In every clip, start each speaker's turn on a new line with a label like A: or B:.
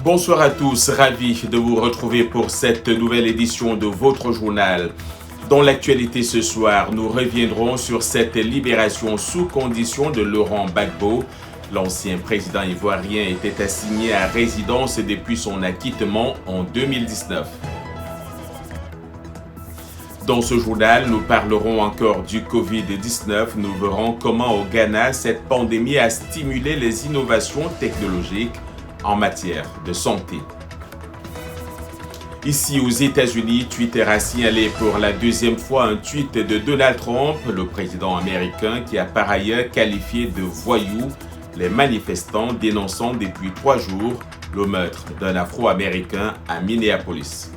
A: Bonsoir à tous, ravi de vous retrouver pour cette nouvelle édition de votre journal. Dans l'actualité ce soir, nous reviendrons sur cette libération sous condition de Laurent Gbagbo. L'ancien président ivoirien était assigné à résidence depuis son acquittement en 2019. Dans ce journal, nous parlerons encore du Covid-19. Nous verrons comment au Ghana, cette pandémie a stimulé les innovations technologiques en matière de santé. Ici aux États-Unis, Twitter a signalé pour la deuxième fois un tweet de Donald Trump, le président américain, qui a par ailleurs qualifié de voyous les manifestants dénonçant depuis 3 jours le meurtre d'un Afro-Américain à Minneapolis.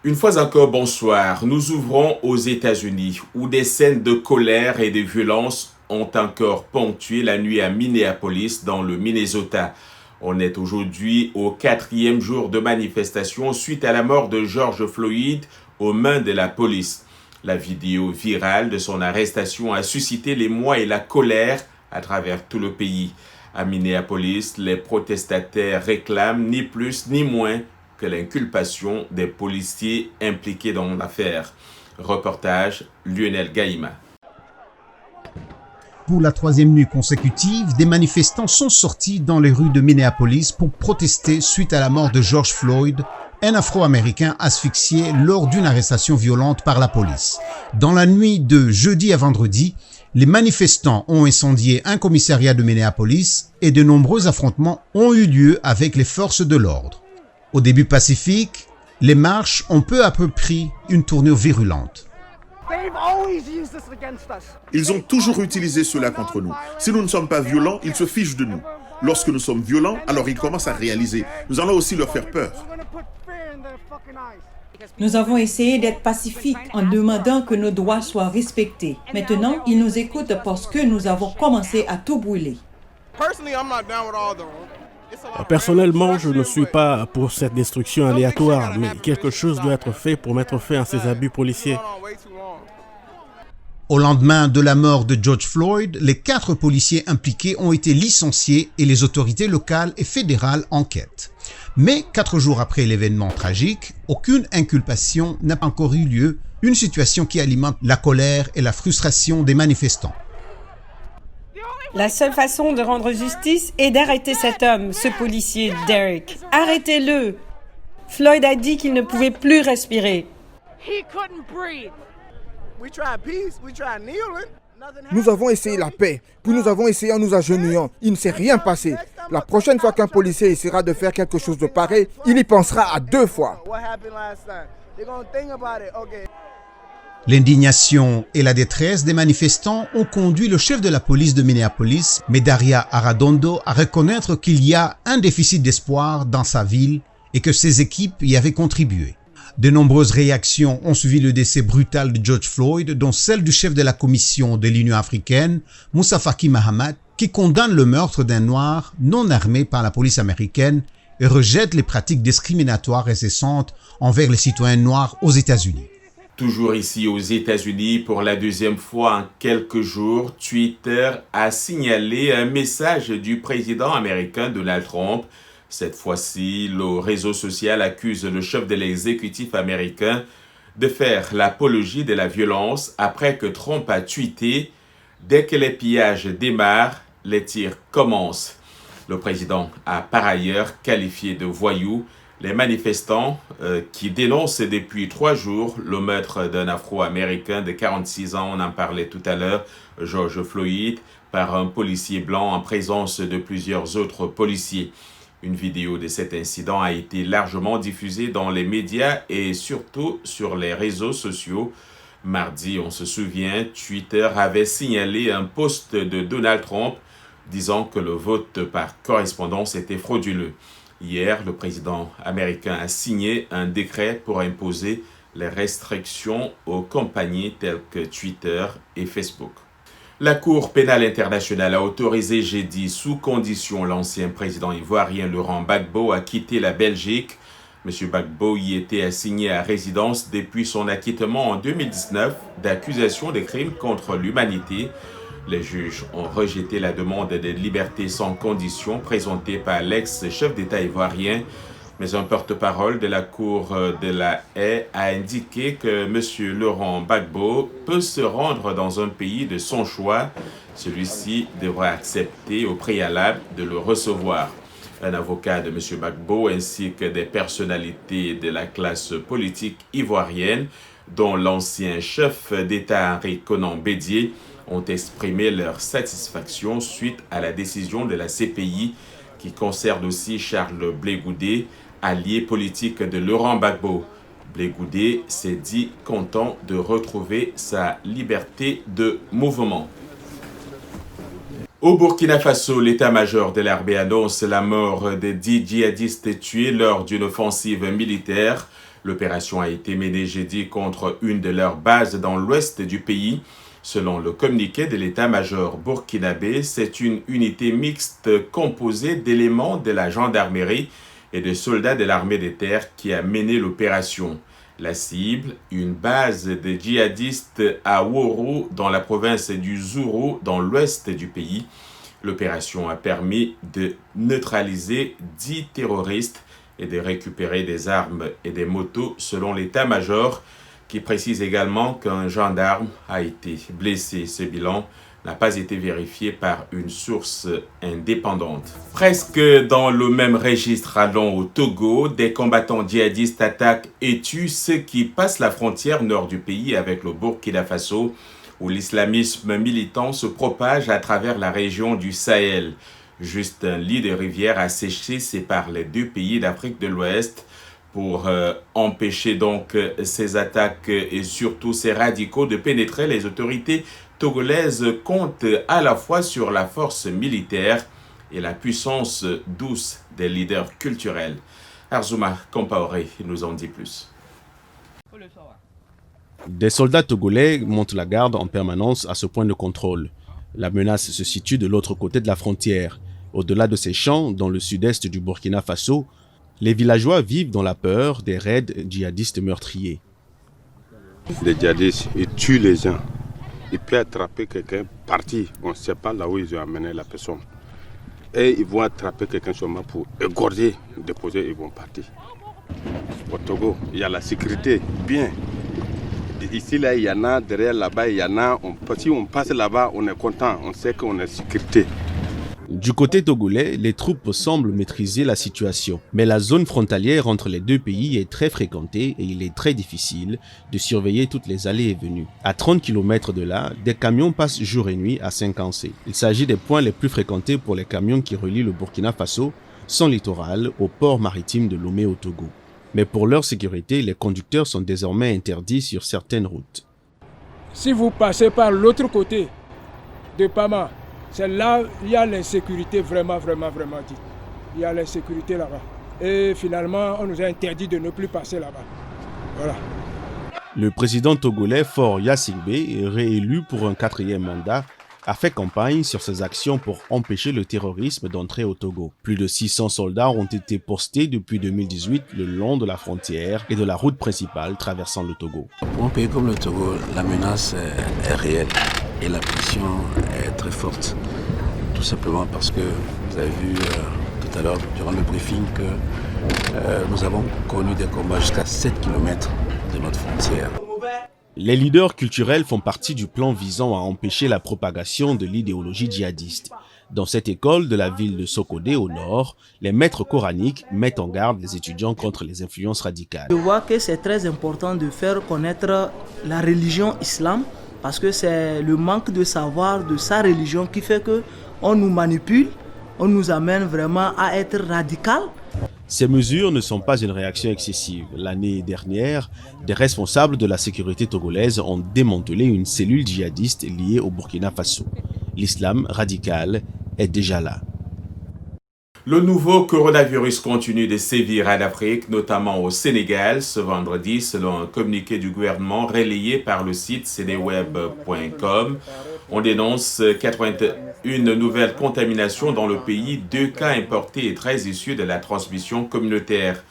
A: Une fois encore, bonsoir. Nous ouvrons aux États-Unis, où des scènes de colère et de violence ont encore ponctué la nuit à Minneapolis, dans le Minnesota. On est aujourd'hui au 4e jour de manifestation suite à la mort de George Floyd aux mains de la police. La vidéo virale de son arrestation a suscité l'émoi et la colère à travers tout le pays. À Minneapolis, les protestataires réclament ni plus ni moins que l'inculpation des policiers impliqués dans l'affaire. Reportage Lionel Gaïma.
B: Pour la 3e nuit consécutive, des manifestants sont sortis dans les rues de Minneapolis pour protester suite à la mort de George Floyd, un Afro-Américain asphyxié lors d'une arrestation violente par la police. Dans la nuit de jeudi à vendredi, les manifestants ont incendié un commissariat de Minneapolis et de nombreux affrontements ont eu lieu avec les forces de l'ordre. Au début pacifique, les marches ont peu à peu pris une tournure virulente.
C: Ils ont toujours utilisé cela contre nous. Si nous ne sommes pas violents, ils se fichent de nous. Lorsque nous sommes violents, alors ils commencent à réaliser. Nous allons aussi leur faire peur.
D: Nous avons essayé d'être pacifiques en demandant que nos droits soient respectés. Maintenant, ils nous écoutent parce que nous avons commencé à tout brûler.
E: Personnellement, je ne suis pas pour cette destruction aléatoire, mais quelque chose doit être fait pour mettre fin à ces abus policiers.
B: Au lendemain de la mort de George Floyd, les 4 policiers impliqués ont été licenciés et les autorités locales et fédérales enquêtent. Mais 4 jours après l'événement tragique, aucune inculpation n'a encore eu lieu, une situation qui alimente la colère et la frustration des manifestants.
F: La seule façon de rendre justice est d'arrêter cet homme, ce policier Derek. Arrêtez-le! Floyd a dit qu'il ne pouvait plus respirer.
G: Nous avons essayé la paix, puis nous avons essayé en nous agenouillant. Il ne s'est rien passé. La prochaine fois qu'un policier essaiera de faire quelque chose de pareil, il y pensera à 2 fois.
B: L'indignation et la détresse des manifestants ont conduit le chef de la police de Minneapolis, Medaria Arradondo, à reconnaître qu'il y a un déficit d'espoir dans sa ville et que ses équipes y avaient contribué. De nombreuses réactions ont suivi le décès brutal de George Floyd, dont celle du chef de la commission de l'Union africaine, Moussa Faki Mahamat, qui condamne le meurtre d'un noir non armé par la police américaine et rejette les pratiques discriminatoires incessantes envers les citoyens noirs aux États-Unis.
A: Toujours ici aux États-Unis, pour la 2e fois en quelques jours, Twitter a signalé un message du président américain Donald Trump. Cette fois-ci, le réseau social accuse le chef de l'exécutif américain de faire l'apologie de la violence après que Trump a tweeté « Dès que les pillages démarrent, les tirs commencent ». Le président a par ailleurs qualifié de voyous les manifestants qui dénoncent depuis 3 jours le meurtre d'un Afro-Américain de 46 ans, on en parlait tout à l'heure, George Floyd, par un policier blanc en présence de plusieurs autres policiers. Une vidéo de cet incident a été largement diffusée dans les médias et surtout sur les réseaux sociaux. Mardi, on se souvient, Twitter avait signalé un post de Donald Trump disant que le vote par correspondance était frauduleux. Hier, le président américain a signé un décret pour imposer les restrictions aux compagnies telles que Twitter et Facebook. La Cour pénale internationale a autorisé jeudi sous condition l'ancien président ivoirien Laurent Gbagbo à quitter la Belgique, M. Gbagbo y était assigné à résidence depuis son acquittement en 2019 d'accusations de crimes contre l'humanité. Les juges ont rejeté la demande de liberté sans condition présentée par l'ex-chef d'État ivoirien, mais un porte-parole de la Cour de la Haye a indiqué que M. Laurent Gbagbo peut se rendre dans un pays de son choix. Celui-ci devra accepter au préalable de le recevoir. Un avocat de M. Gbagbo ainsi que des personnalités de la classe politique ivoirienne, dont l'ancien chef d'État Henri Konan Bédié, ont exprimé leur satisfaction suite à la décision de la CPI qui concerne aussi Charles Blé Goudé, allié politique de Laurent Gbagbo. Blé Goudé s'est dit content de retrouver sa liberté de mouvement. Au Burkina Faso, l'état-major de l'armée annonce la mort de 10 djihadistes tués lors d'une offensive militaire. L'opération a été menée jeudi contre une de leurs bases dans l'ouest du pays. Selon le communiqué de l'état-major burkinabé, c'est une unité mixte composée d'éléments de la gendarmerie et de soldats de l'armée de terre qui a mené l'opération. La cible, une base de djihadistes à Woro dans la province du Zourou dans l'ouest du pays. L'opération a permis de neutraliser 10 terroristes et de récupérer des armes et des motos selon l'état-major qui précise également qu'un gendarme a été blessé. Ce bilan n'a pas été vérifié par une source indépendante. Presque dans le même registre, allons au Togo, des combattants djihadistes attaquent et tuent ceux qui passent la frontière nord du pays avec le Burkina Faso, où l'islamisme militant se propage à travers la région du Sahel. Juste un lit de rivière asséché sépare les deux pays d'Afrique de l'Ouest. Pour empêcher donc ces attaques et surtout ces radicaux de pénétrer, les autorités togolaises comptent à la fois sur la force militaire et la puissance douce des leaders culturels. Arzouma Compaoré nous en dit plus.
H: Des soldats togolais montent la garde en permanence à ce point de contrôle. La menace se situe de l'autre côté de la frontière. Au-delà de ces champs, dans le sud-est du Burkina Faso, les villageois vivent dans la peur des raids djihadistes meurtriers.
I: Les djihadistes, ils tuent les gens. Ils peuvent attraper quelqu'un parti. On ne sait pas là où ils ont amené la personne. Et ils vont attraper quelqu'un seulement pour égorger, déposer, ils vont partir. Au Togo, il y a la sécurité, bien. Ici, là, il y en a, derrière, là-bas, il y en a. Si on passe là-bas, on est content, on sait qu'on est en sécurité.
H: Du côté togolais, les troupes semblent maîtriser la situation. Mais la zone frontalière entre les deux pays est très fréquentée et il est très difficile de surveiller toutes les allées et venues. À 30 km de là, des camions passent jour et nuit à Saint-Cancé. Il s'agit des points les plus fréquentés pour les camions qui relient le Burkina Faso, son littoral, au port maritime de Lomé au Togo. Mais pour leur sécurité, les conducteurs sont désormais interdits sur certaines routes.
J: Si vous passez par l'autre côté de Pama, c'est là il y a l'insécurité vraiment dite. Il y a l'insécurité là-bas. Et finalement, on nous a interdit de ne plus passer là-bas. Voilà.
H: Le président togolais Faure Gnassingbé, réélu pour un 4e mandat, a fait campagne sur ses actions pour empêcher le terrorisme d'entrer au Togo. Plus de 600 soldats ont été postés depuis 2018 le long de la frontière et de la route principale traversant le Togo.
K: Pour un pays comme le Togo, la menace est réelle et la pression est très forte. Tout simplement parce que vous avez vu tout à l'heure durant le briefing que nous avons connu des combats jusqu'à 7 km de notre frontière.
H: Les leaders culturels font partie du plan visant à empêcher la propagation de l'idéologie djihadiste. Dans cette école de la ville de Sokodé au nord, les maîtres coraniques mettent en garde les étudiants contre les influences radicales.
L: Je vois que c'est très important de faire connaître la religion islam parce que c'est le manque de savoir de sa religion qui fait qu'on nous manipule, on nous amène vraiment à être radical.
H: Ces mesures ne sont pas une réaction excessive. L'année dernière, des responsables de la sécurité togolaise ont démantelé une cellule djihadiste liée au Burkina Faso. L'islam radical est déjà là.
A: Le nouveau coronavirus continue de sévir en Afrique, notamment au Sénégal, ce vendredi, selon un communiqué du gouvernement relayé par le site cdweb.com. On dénonce 81 nouvelles contaminations dans le pays, 2 cas importés et 13 issus de la transmission communautaire.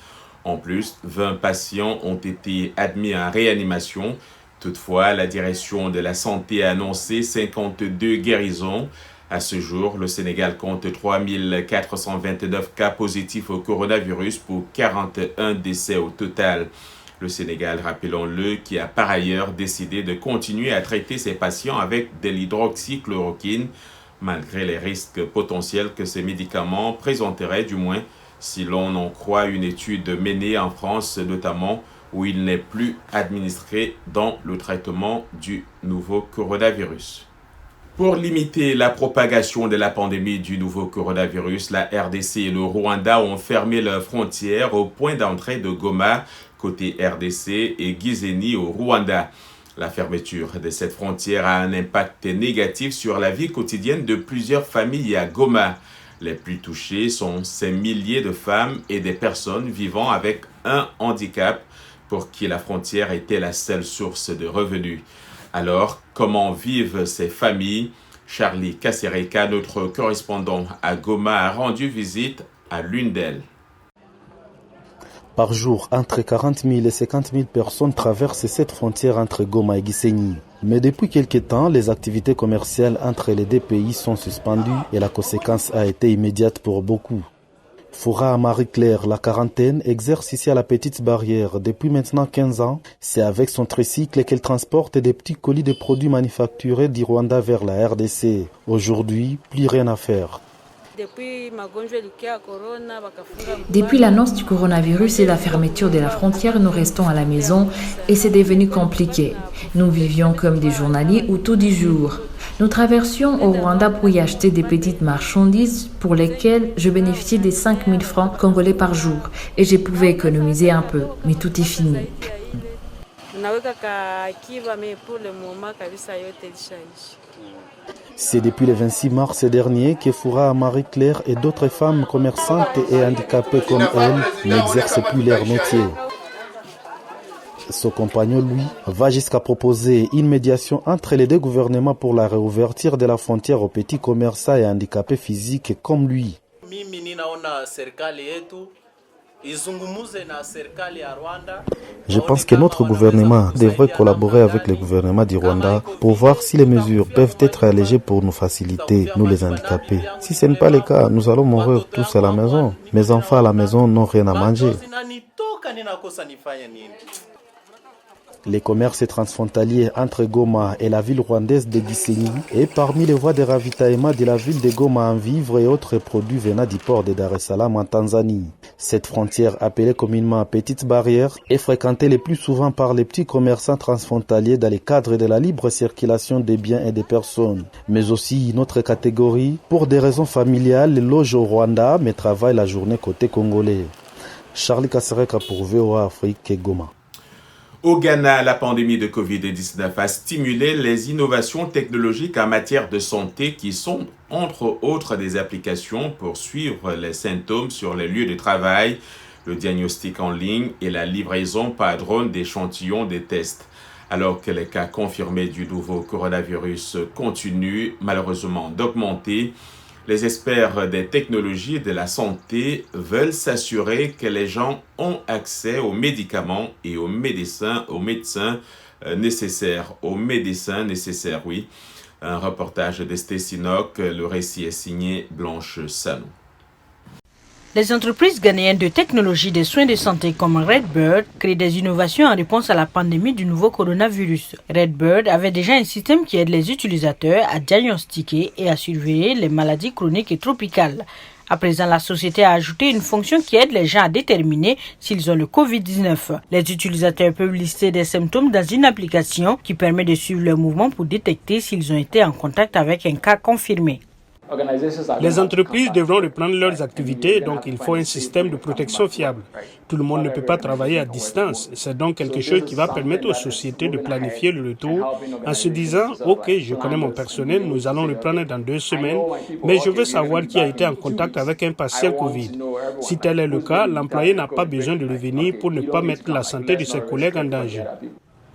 A: En plus, 20 patients ont été admis en réanimation. Toutefois, la direction de la santé a annoncé 52 guérisons. À ce jour, le Sénégal compte 3429 cas positifs au coronavirus pour 41 décès au total. Le Sénégal, rappelons-le, qui a par ailleurs décidé de continuer à traiter ses patients avec de l'hydroxychloroquine, malgré les risques potentiels que ces médicaments présenteraient, du moins si l'on en croit une étude menée en France notamment, où il n'est plus administré dans le traitement du nouveau coronavirus. Pour limiter la propagation de la pandémie du nouveau coronavirus, la RDC et le Rwanda ont fermé leurs frontières au point d'entrée de Goma, côté RDC, et Gisenyi au Rwanda. La fermeture de cette frontière a un impact négatif sur la vie quotidienne de plusieurs familles à Goma. Les plus touchés sont ces milliers de femmes et des personnes vivant avec un handicap pour qui la frontière était la seule source de revenus. Alors, comment vivent ces familles? Charlie Kasereka, notre correspondant à Goma, a rendu visite à l'une d'elles.
M: Par jour, entre 40 000 et 50 000 personnes traversent cette frontière entre Goma et Gisenyi. Mais depuis quelque temps, les activités commerciales entre les deux pays sont suspendues et la conséquence a été immédiate pour beaucoup. Foura Marie-Claire, la quarantaine, exerce ici à la Petite Barrière depuis maintenant 15 ans. C'est avec son tricycle qu'elle transporte des petits colis de produits manufacturés du Rwanda vers la RDC. Aujourd'hui, plus rien à faire.
N: Depuis l'annonce du coronavirus et la fermeture de la frontière, nous restons à la maison et c'est devenu compliqué. Nous vivions comme des journaliers ou tout du jour. Nous traversions au Rwanda pour y acheter des petites marchandises pour lesquelles je bénéficiais des 5 000 francs congolais par jour et je pouvais économiser un peu, mais tout est fini.
M: C'est depuis le 26 mars dernier que Foura Marie-Claire et d'autres femmes commerçantes et handicapées comme elle n'exercent plus leur métier. Son compagnon, lui, va jusqu'à proposer une médiation entre les deux gouvernements pour la réouverture de la frontière aux petits commerçants et handicapés physiques comme lui. Je pense que notre gouvernement devrait collaborer avec le gouvernement du Rwanda pour voir si les mesures peuvent être allégées pour nous faciliter, nous les handicapés. Si ce n'est pas le cas, nous allons mourir tous à la maison. Mes enfants à la maison n'ont rien à manger. Les commerces transfrontaliers entre Goma et la ville rwandaise de Gisenyi est parmi les voies de ravitaillement de la ville de Goma en vivres et autres produits venant du port de Dar es Salaam en Tanzanie. Cette frontière, appelée communément Petite Barrière, est fréquentée le plus souvent par les petits commerçants transfrontaliers dans le cadre de la libre circulation des biens et des personnes. Mais aussi une autre catégorie, pour des raisons familiales, loge au Rwanda mais travaille la journée côté congolais. Charlie Kasereka pour VOA Afrique et Goma.
A: Au Ghana, la pandémie de COVID-19 a stimulé les innovations technologiques en matière de santé qui sont, entre autres, des applications pour suivre les symptômes sur les lieux de travail, le diagnostic en ligne et la livraison par drone d'échantillons des tests. Alors que les cas confirmés du nouveau coronavirus continuent malheureusement d'augmenter, les experts des technologies de la santé veulent s'assurer que les gens ont accès aux médicaments et aux médecins nécessaires. Oui. Un reportage d'Esté Sinoc, le récit est signé Blanche Sanou.
O: Les entreprises ghanéennes de technologie des soins de santé comme Redbird créent des innovations en réponse à la pandémie du nouveau coronavirus. Redbird avait déjà un système qui aide les utilisateurs à diagnostiquer et à surveiller les maladies chroniques et tropicales. À présent, la société a ajouté une fonction qui aide les gens à déterminer s'ils ont le COVID-19. Les utilisateurs peuvent lister des symptômes dans une application qui permet de suivre leurs mouvements pour détecter s'ils ont été en contact avec un cas confirmé.
E: Les entreprises devront reprendre leurs activités, donc il faut un système de protection fiable. Tout le monde ne peut pas travailler à distance. C'est donc quelque chose qui va permettre aux sociétés de planifier le retour en se disant « Ok, je connais mon personnel, nous allons reprendre dans 2 semaines, mais je veux savoir qui a été en contact avec un patient Covid. » Si tel est le cas, l'employé n'a pas besoin de revenir pour ne pas mettre la santé de ses collègues en danger.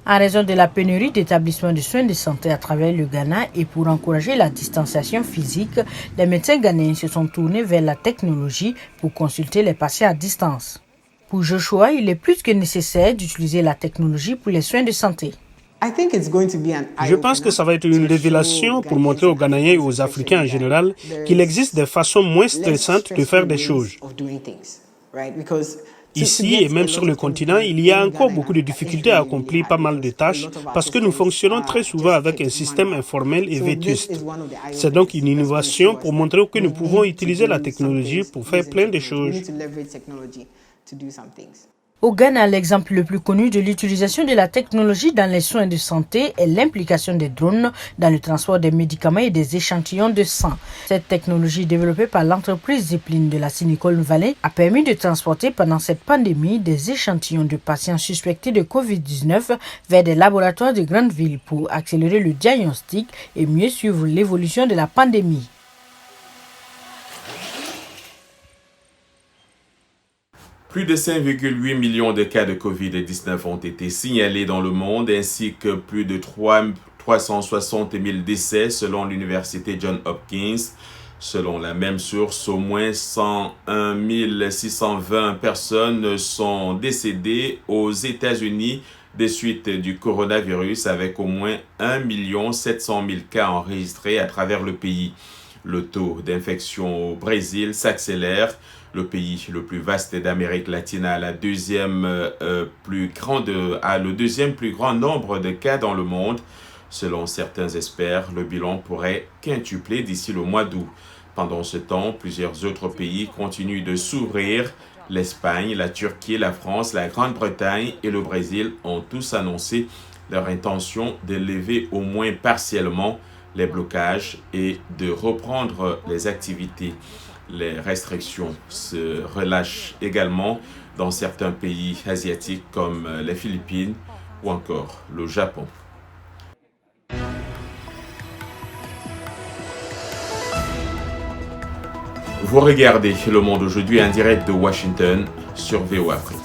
O: En raison de la pénurie d'établissements de soins de santé à travers le Ghana et pour encourager la distanciation physique, les médecins ghanéens se sont tournés vers la technologie pour consulter les patients à distance. Pour Joshua, il est plus que nécessaire d'utiliser la technologie pour les soins de santé.
E: Je pense que ça va être une révélation pour montrer aux Ghanéens et aux Africains en général qu'il existe des façons moins stressantes de faire des choses. Ici et même sur le continent, il y a encore beaucoup de difficultés à accomplir pas mal de tâches parce que nous fonctionnons très souvent avec un système informel et vétuste. C'est donc une innovation pour montrer que nous pouvons utiliser la technologie pour faire plein de choses.
O: Au Ghana, l'exemple le plus connu de l'utilisation de la technologie dans les soins de santé est l'implication des drones dans le transport des médicaments et des échantillons de sang. Cette technologie développée par l'entreprise Zipline de la Silicon Valley a permis de transporter pendant cette pandémie des échantillons de patients suspectés de COVID-19 vers des laboratoires de grandes villes pour accélérer le diagnostic et mieux suivre l'évolution de la pandémie.
A: Plus de 5,8 millions de cas de COVID-19 ont été signalés dans le monde, ainsi que plus de 360 000 décès selon l'université Johns Hopkins. Selon la même source, au moins 101 620 personnes sont décédées aux États-Unis des suites du coronavirus, avec au moins 1 700 000 cas enregistrés à travers le pays. Le taux d'infection au Brésil s'accélère. Le pays le plus vaste d'Amérique latine a le deuxième plus grand nombre de cas dans le monde. Selon certains experts, le bilan pourrait quintupler d'ici le mois d'août. Pendant ce temps, plusieurs autres pays continuent de s'ouvrir. L'Espagne, la Turquie, la France, la Grande-Bretagne et le Brésil ont tous annoncé leur intention de lever au moins partiellement les blocages et de reprendre les activités. Les restrictions se relâchent également dans certains pays asiatiques comme les Philippines ou encore le Japon. Vous regardez Le Monde aujourd'hui en direct de Washington sur VOA Afrique.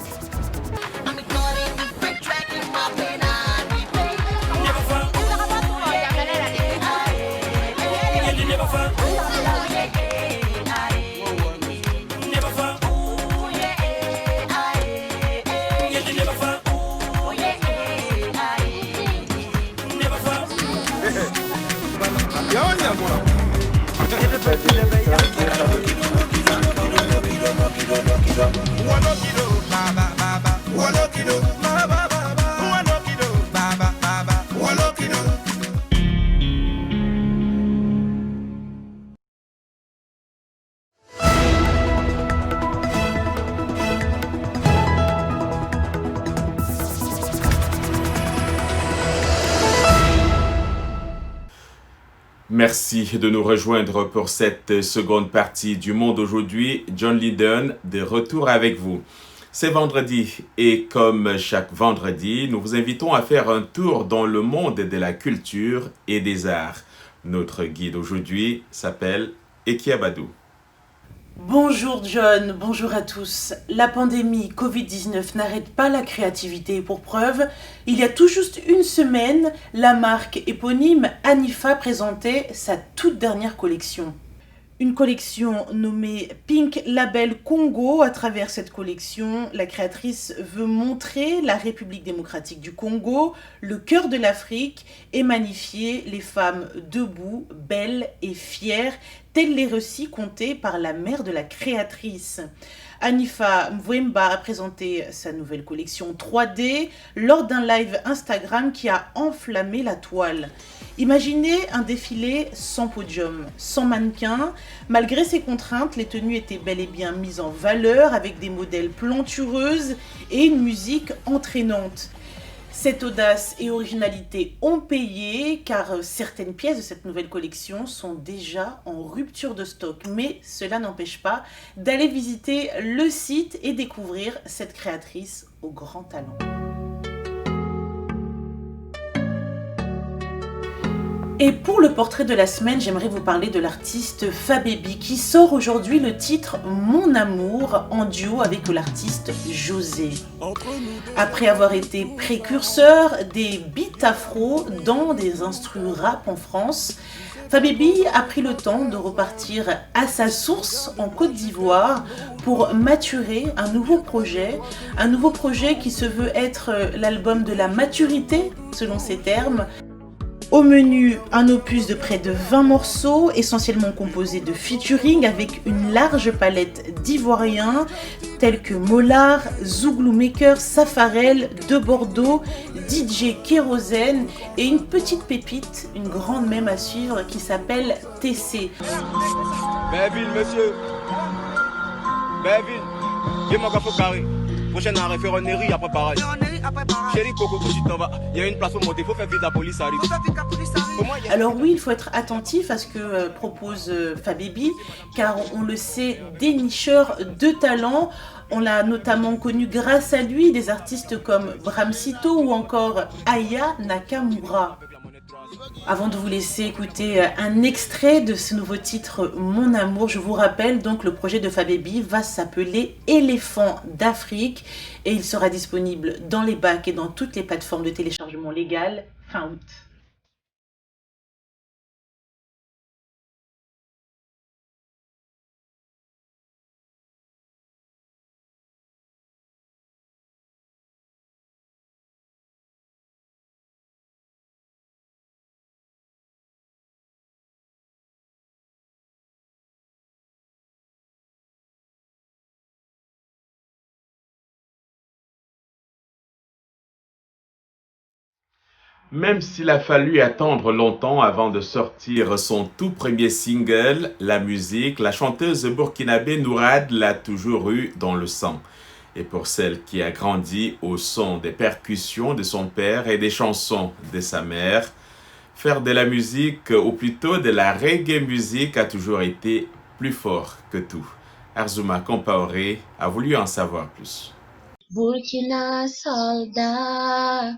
A: Merci de nous rejoindre pour cette seconde partie du Monde aujourd'hui. John Lydon, de retour avec vous. C'est vendredi et comme chaque vendredi, nous vous invitons à faire un tour dans le monde de la culture et des arts. Notre guide aujourd'hui s'appelle Ekia Badou.
P: Bonjour John, bonjour à tous. La pandémie Covid-19 n'arrête pas la créativité. Pour preuve, il y a tout juste une semaine, la marque éponyme Anifa présentait sa toute dernière collection. Une collection nommée Pink Label Congo. À travers cette collection, la créatrice veut montrer la République démocratique du Congo, le cœur de l'Afrique, et magnifier les femmes debout, belles et fières, tels les récits contés par la mère de la créatrice. Anifa Mvwemba a présenté sa nouvelle collection 3D lors d'un live Instagram qui a enflammé la toile. Imaginez un défilé sans podium, sans mannequin. Malgré ces contraintes, les tenues étaient bel et bien mises en valeur avec des modèles plantureuses et une musique entraînante. Cette audace et originalité ont payé car certaines pièces de cette nouvelle collection sont déjà en rupture de stock. Mais cela n'empêche pas d'aller visiter le site et découvrir cette créatrice au grand talent. Et pour le portrait de la semaine, j'aimerais vous parler de l'artiste Fababy qui sort aujourd'hui le titre Mon Amour en duo avec l'artiste José. Après avoir été précurseur des beats afro dans des instrus rap en France, Fababy a pris le temps de repartir à sa source en Côte d'Ivoire pour maturer un nouveau projet qui se veut être l'album de la maturité, selon ses termes. Au menu, un opus de près de 20 morceaux, essentiellement composés de featuring avec une large palette d'ivoiriens tels que Mollard, Zouglou Maker, Safarel, De Bordeaux, DJ Kérosène et une petite pépite, une grande même à suivre qui s'appelle TC.
Q: Belleville, monsieur. Belleville. Dis-moi carré. Prochaine arrêt, Ferronnerie, après pareil. Chérie, Coco, tu t'en vas. Il y a une place au monter, il faut faire vite, la police arrive.
P: Alors oui, il faut être attentif à ce que propose Fabibi, car on le sait, dénicheur de talent. On l'a notamment connu grâce à lui, des artistes comme Bram Sito ou encore Aya Nakamura. Avant de vous laisser écouter un extrait de ce nouveau titre Mon Amour, je vous rappelle donc le projet de Fabibi va s'appeler Éléphant d'Afrique et il sera disponible dans les bacs et dans toutes les plateformes de téléchargement légal fin août.
A: Même s'il a fallu attendre longtemps avant de sortir son tout premier single, la musique, la chanteuse burkinabé Nourad l'a toujours eu dans le sang. Et pour celle qui a grandi au son des percussions de son père et des chansons de sa mère, faire de la musique, ou plutôt de la reggae musique, a toujours été plus fort que tout. Arzouma Compaoré a voulu en savoir plus.
R: Burkina soldat,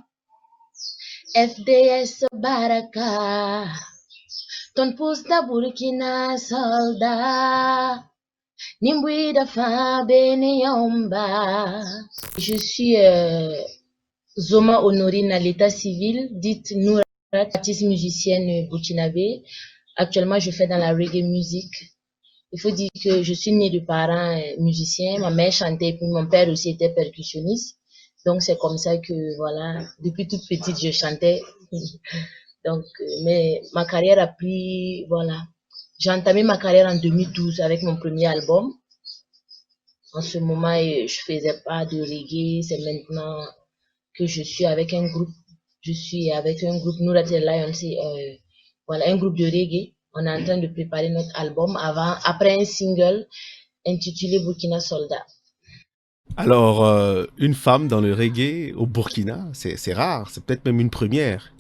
R: FDS Baraka, ton pouce da Burkina soldat, Nimbui da fa Yomba. Je suis Zoma Honorine à l'état civil, dite Noura, artiste musicienne burkinabé. Actuellement, je fais dans la reggae musique. Il faut dire que je suis née de parents musiciens. Ma mère chantait, puis mon père aussi était percussionniste. Donc, c'est comme ça que, voilà, depuis toute petite, je chantais. Donc, mais ma carrière a pris, voilà. J'ai entamé ma carrière en 2012 avec mon premier album. En ce moment, je faisais pas de reggae. C'est maintenant que je suis avec un groupe. Je suis avec un groupe, Noura Lions, voilà, un groupe de reggae. On est en train de préparer notre album après un single intitulé Burkina Soldat.
H: Alors, une femme dans le reggae au Burkina, c'est rare, c'est peut-être même une première.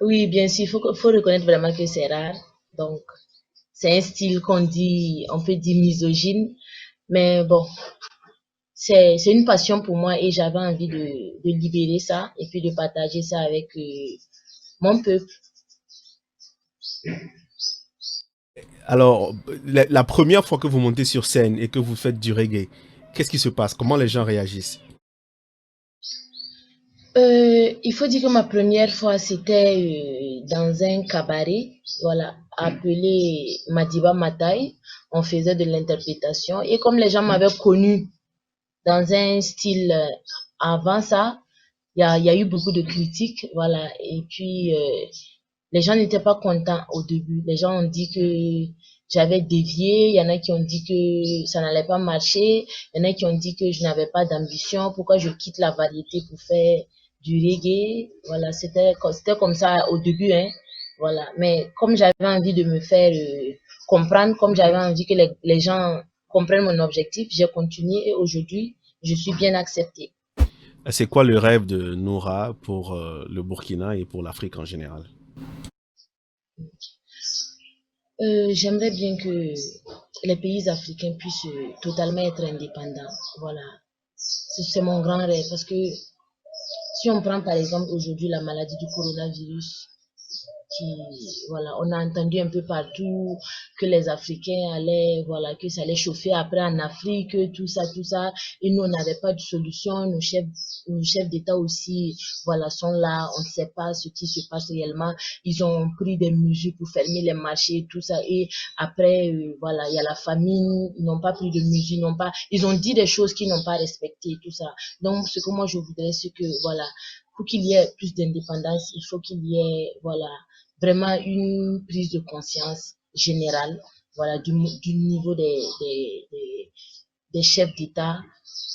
R: Oui, bien sûr, il faut reconnaître vraiment que c'est rare. Donc, c'est un style on peut dire misogyne, mais bon, c'est une passion pour moi et j'avais envie de libérer ça et puis de partager ça avec mon peuple.
H: Alors, la première fois que vous montez sur scène et que vous faites du reggae, qu'est-ce qui se passe? Comment les gens réagissent?
R: Il faut dire que ma première fois, c'était dans un cabaret, voilà, appelé Madiba Matai. On faisait de l'interprétation. Et comme les gens m'avaient connu dans un style avant ça, il y a eu beaucoup de critiques, voilà. Et puis, les gens n'étaient pas contents au début. Les gens ont dit que j'avais dévié. Il y en a qui ont dit que ça n'allait pas marcher. Il y en a qui ont dit que je n'avais pas d'ambition. Pourquoi je quitte la variété pour faire du reggae? Voilà, c'était comme ça au début, hein. Voilà. Mais comme j'avais envie de me faire comprendre, comme j'avais envie que les gens comprennent mon objectif, j'ai continué et aujourd'hui, je suis bien acceptée.
H: C'est quoi le rêve de Noura pour le Burkina et pour l'Afrique en général?
R: J'aimerais bien que les pays africains puissent totalement être indépendants. Voilà. C'est mon grand rêve parce que si on prend par exemple aujourd'hui la maladie du coronavirus voilà, on a entendu un peu partout que les Africains allaient, voilà, que ça allait chauffer après en Afrique, tout ça, et nous on n'avait pas de solution, nos chefs d'État aussi, voilà, sont là, on ne sait pas ce qui se passe réellement, ils ont pris des mesures pour fermer les marchés, tout ça, et après, voilà, il y a la famine, ils n'ont pas pris de mesures, ils ont dit des choses qu'ils n'ont pas respectées, tout ça. Donc, ce que moi je voudrais, c'est que, voilà, pour qu'il y ait plus d'indépendance, il faut qu'il y ait, voilà, vraiment une prise de conscience générale, voilà, du niveau des chefs d'État,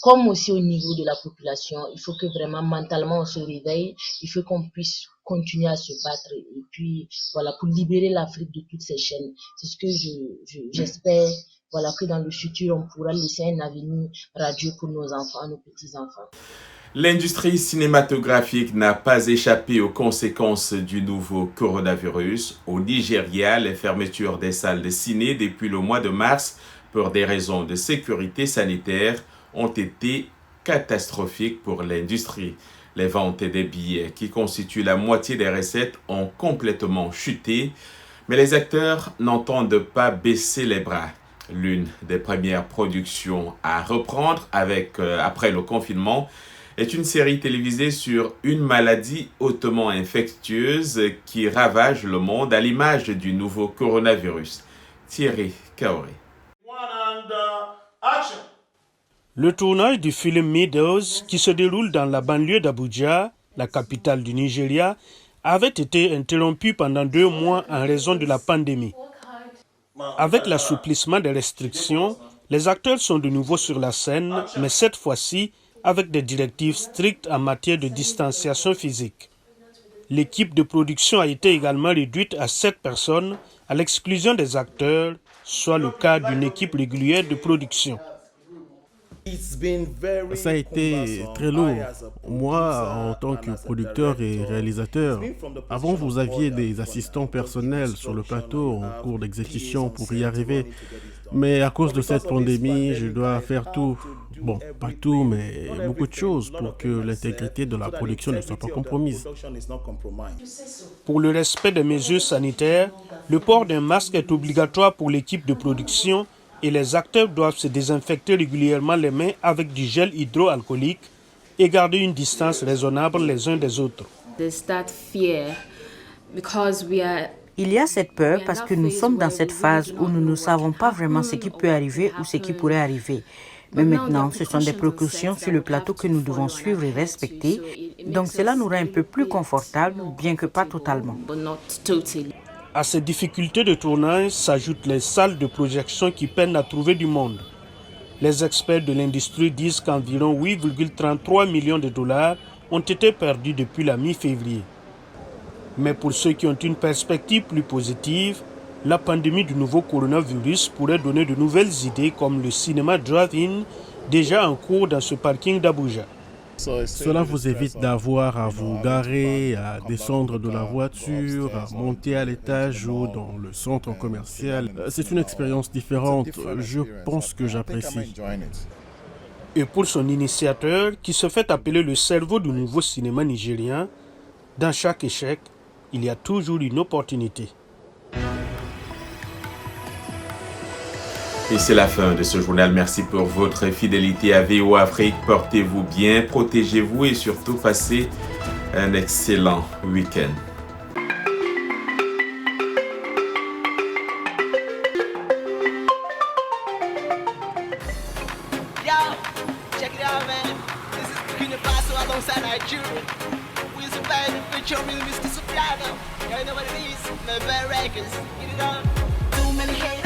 R: comme aussi au niveau de la population. Il faut que vraiment mentalement on se réveille, il faut qu'on puisse continuer à se battre et puis voilà, pour libérer l'Afrique de toutes ces chaînes. C'est ce que j'espère, voilà, que dans le futur on pourra laisser un avenir radieux pour nos enfants, nos petits-enfants.
A: L'industrie cinématographique n'a pas échappé aux conséquences du nouveau coronavirus. Au Nigeria, les fermetures des salles de ciné depuis le mois de mars pour des raisons de sécurité sanitaire ont été catastrophiques pour l'industrie. Les ventes des billets, qui constituent la moitié des recettes, ont complètement chuté, mais les acteurs n'entendent pas baisser les bras. L'une des premières productions à reprendre après le confinement est une série télévisée sur une maladie hautement infectieuse qui ravage le monde à l'image du nouveau coronavirus. Thierry Kaoré.
E: Le tournage du film Meadows, qui se déroule dans la banlieue d'Abuja, la capitale du Nigeria, avait été interrompu pendant 2 mois en raison de la pandémie. Avec l'assouplissement des restrictions, les acteurs sont de nouveau sur la scène, mais cette fois-ci avec des directives strictes en matière de distanciation physique. L'équipe de production a été également réduite à 7 personnes, à l'exclusion des acteurs, soit le cas d'une équipe régulière de production.
S: Ça a été très lourd. Moi, en tant que producteur et réalisateur, avant vous aviez des assistants personnels sur le plateau en cours d'exécution pour y arriver. Mais à cause de cette pandémie, je dois faire tout. Bon, pas tout, mais beaucoup de choses pour que l'intégrité de la production ne soit pas compromise.
E: Pour le respect des mesures sanitaires, le port d'un masque est obligatoire pour l'équipe de production et les acteurs doivent se désinfecter régulièrement les mains avec du gel hydroalcoolique et garder une distance raisonnable les uns des autres.
O: Il y a cette peur parce que nous sommes dans cette phase où nous ne savons pas vraiment ce qui peut arriver ou ce qui pourrait arriver. Mais maintenant, ce sont des précautions sur le plateau que nous devons suivre et respecter. Donc cela nous rend un peu plus confortables, bien que pas totalement.
E: À ces difficultés de tournage s'ajoutent les salles de projection qui peinent à trouver du monde. Les experts de l'industrie disent qu'environ 8,33 millions de dollars ont été perdus depuis la mi-février. Mais pour ceux qui ont une perspective plus positive, la pandémie du nouveau coronavirus pourrait donner de nouvelles idées comme le cinéma drive-in déjà en cours dans ce parking d'Abuja.
S: Cela vous évite d'avoir à vous garer, à descendre de la voiture, à monter à l'étage ou dans le centre commercial. C'est une expérience différente. Je pense que j'apprécie.
E: Et pour son initiateur, qui se fait appeler le cerveau du nouveau cinéma nigérien, dans chaque échec, il y a toujours une opportunité.
A: Et c'est la fin de ce journal. Merci pour votre fidélité à VOA Afrique. Portez-vous bien, protégez-vous et surtout passez un excellent week-end.
T: Too many haters.